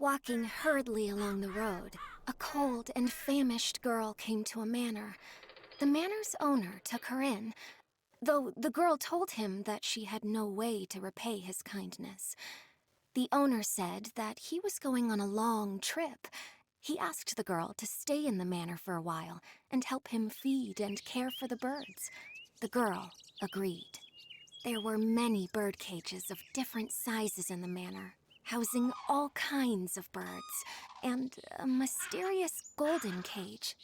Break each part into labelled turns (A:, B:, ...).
A: Walking hurriedly along the road, a cold and famished girl came to a manor. The manor's owner took her in, though the girl told him that she had no way to repay his kindness. The owner said that he was going on a long trip. He asked the girl to stay in the manor for a while and help him feed and care for the birds. The girl agreed. There were many bird cages of different sizes in the manor, housing all kinds of birds, and a mysterious golden cage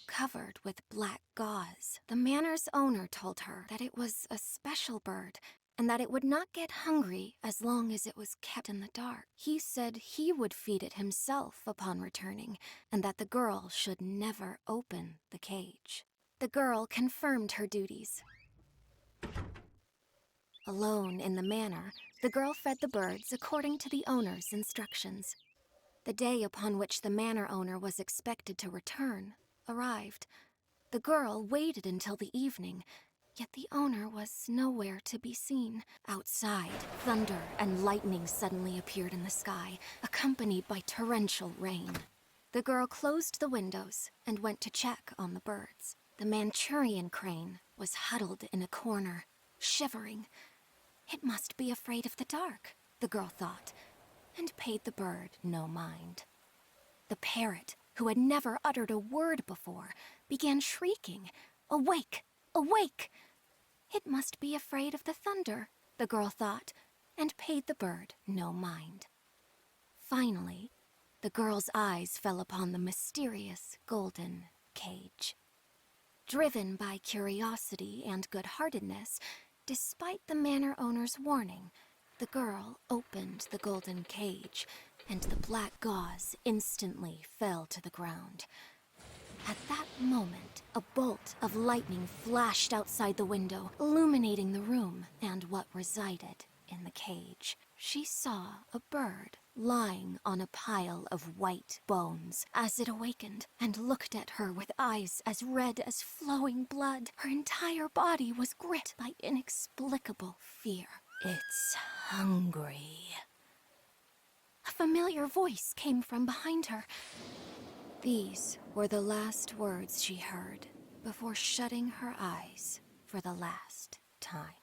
A: covered with black gauze. The manor's owner told her that it was a special bird and that it would not get hungry as long as it was kept in the dark. He said he would feed it himself upon returning, and that the girl should never open the cage. The girl confirmed her duties. Alone in the manor, the girl fed the birds according to the owner's instructions. The day upon which the manor owner was expected to return arrived. The girl waited until the evening, yet the owner was nowhere to be seen. Outside, thunder and lightning suddenly appeared in the sky, accompanied by torrential rain. The girl closed the windows and went to check on the birds. The Manchurian crane was huddled in a corner, shivering. It must be afraid of the dark, the girl thought, and paid the bird no mind. The parrot, who had never uttered a word before, began shrieking, "Awake! Awake!" It must be afraid of the thunder, the girl thought, and paid the bird no mind. Finally, the girl's eyes fell upon the mysterious golden cage. Driven by curiosity and good-heartedness, despite the manor owner's warning, the girl opened the golden cage, and the black gauze instantly fell to the ground. At that moment, a bolt of lightning flashed outside the window, illuminating the room and what resided in the cage. She saw a bird lying on a pile of white bones as it awakened and looked at her with eyes as red as flowing blood. Her entire body was gripped by inexplicable fear. "It's hungry." A familiar voice came from behind her. These were the last words she heard before shutting her eyes for the last time.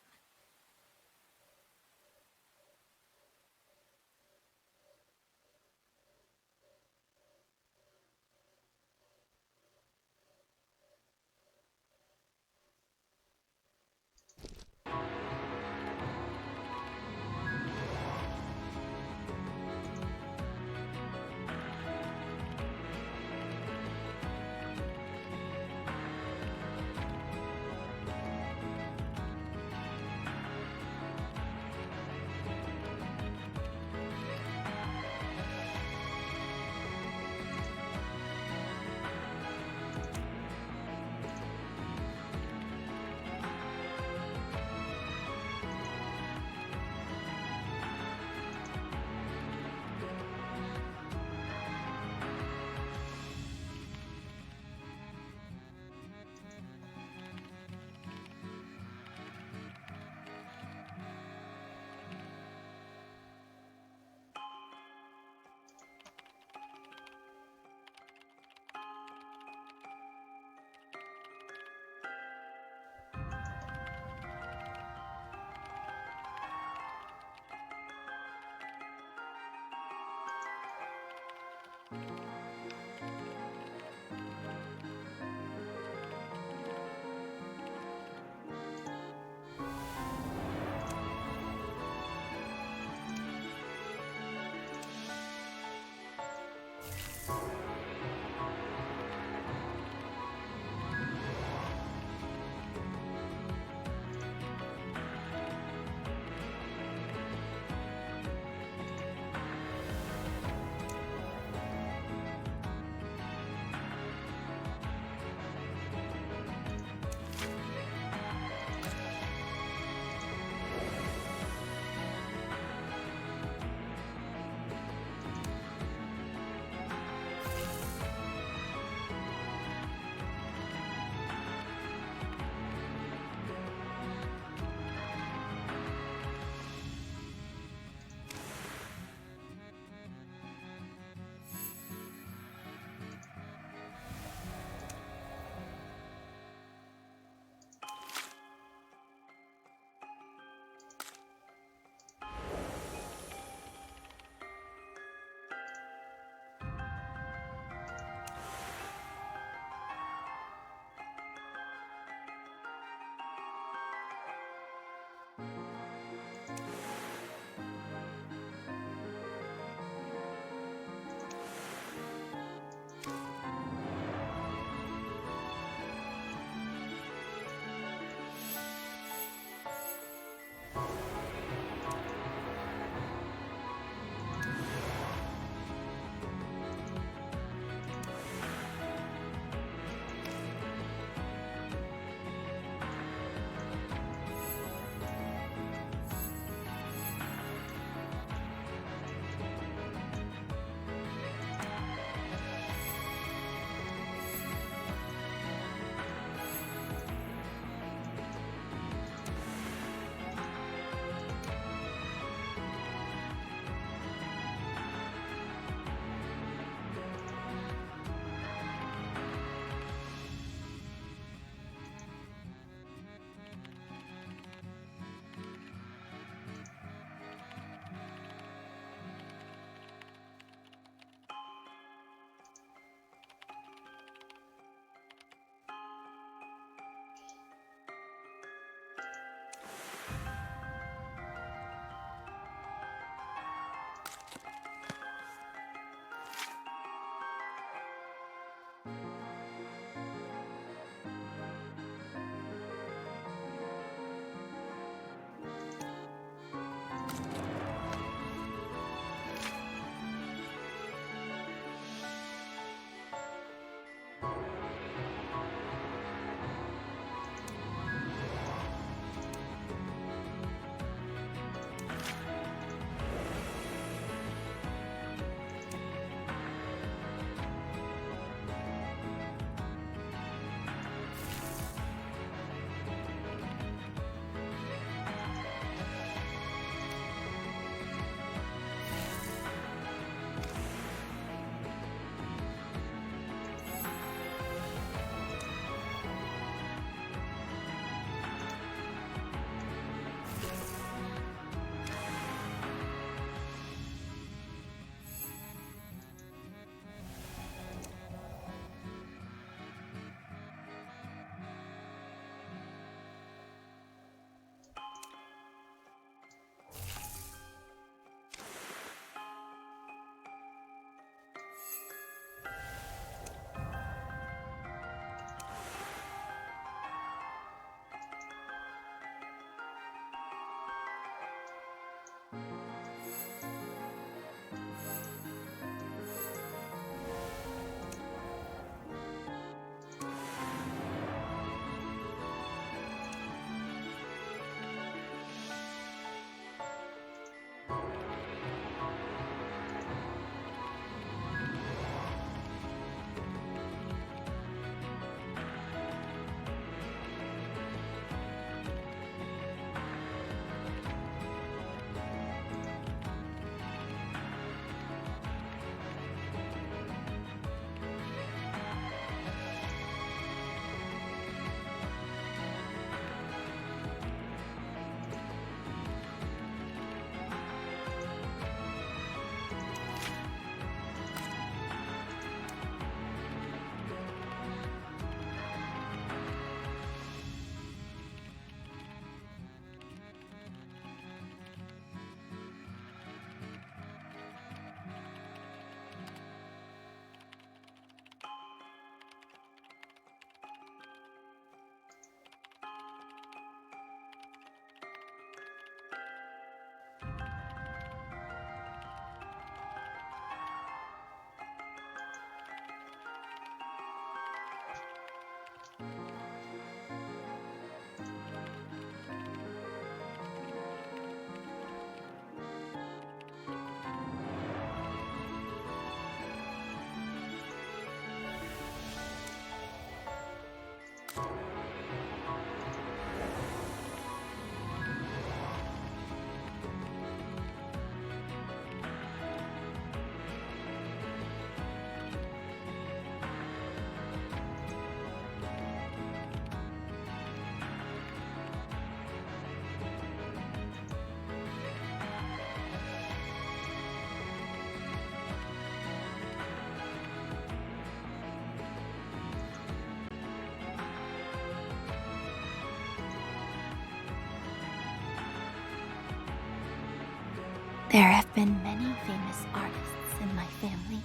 A: There have been many famous artists in my family,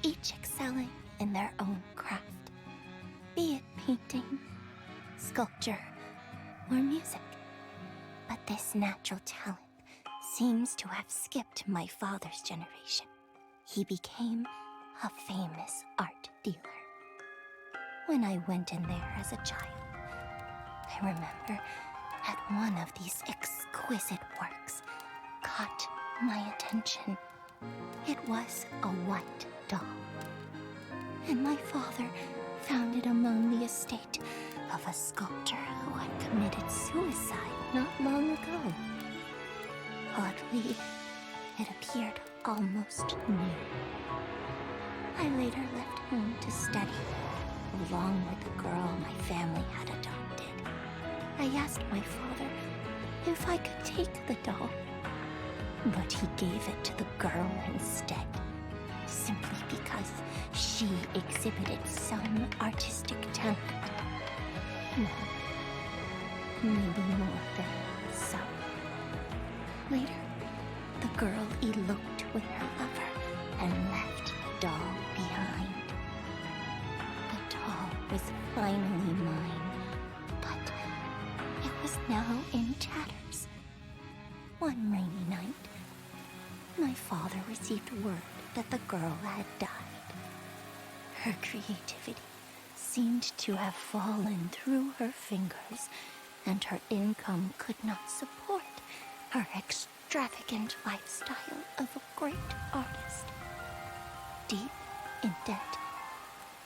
A: each excelling in their own craft, be it painting, sculpture, or music. But this natural talent seems to have skipped my father's generation. He became a famous art dealer. When I went in there as a child, I remember that one of these exquisite works caught my attention. It was a white doll, and my father found it among the estate of a sculptor who had committed suicide not long ago. Oddly, it appeared almost new. I later left home to study, along with the girl my family had adopted. I asked my father if I could take the doll, but he gave it to the girl instead, simply because she exhibited some artistic talent. Well, maybe more than some. Later, the girl eloped with her lover and left the doll behind. The doll was finally mine, but it was now in tatters. One rainy night, my father received word that the girl had died. Her creativity seemed to have fallen through her fingers, and her income could not support her extravagant lifestyle of a great artist. Deep in debt,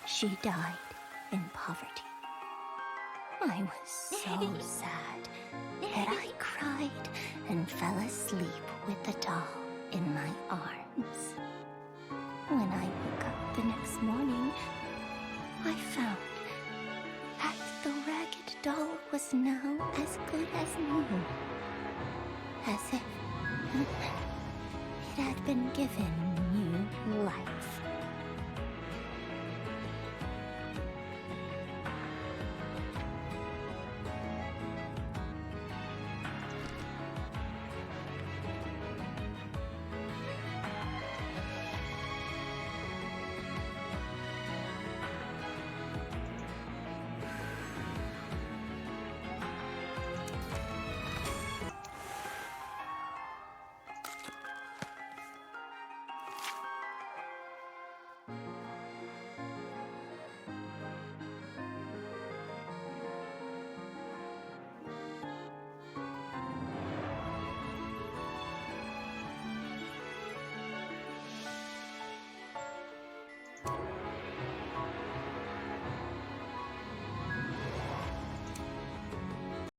A: she died in poverty. I was so sad that I cried and fell asleep with the doll in my arms. When I woke up the next morning, I found that the ragged doll was now as good as new, as if it had been given new life.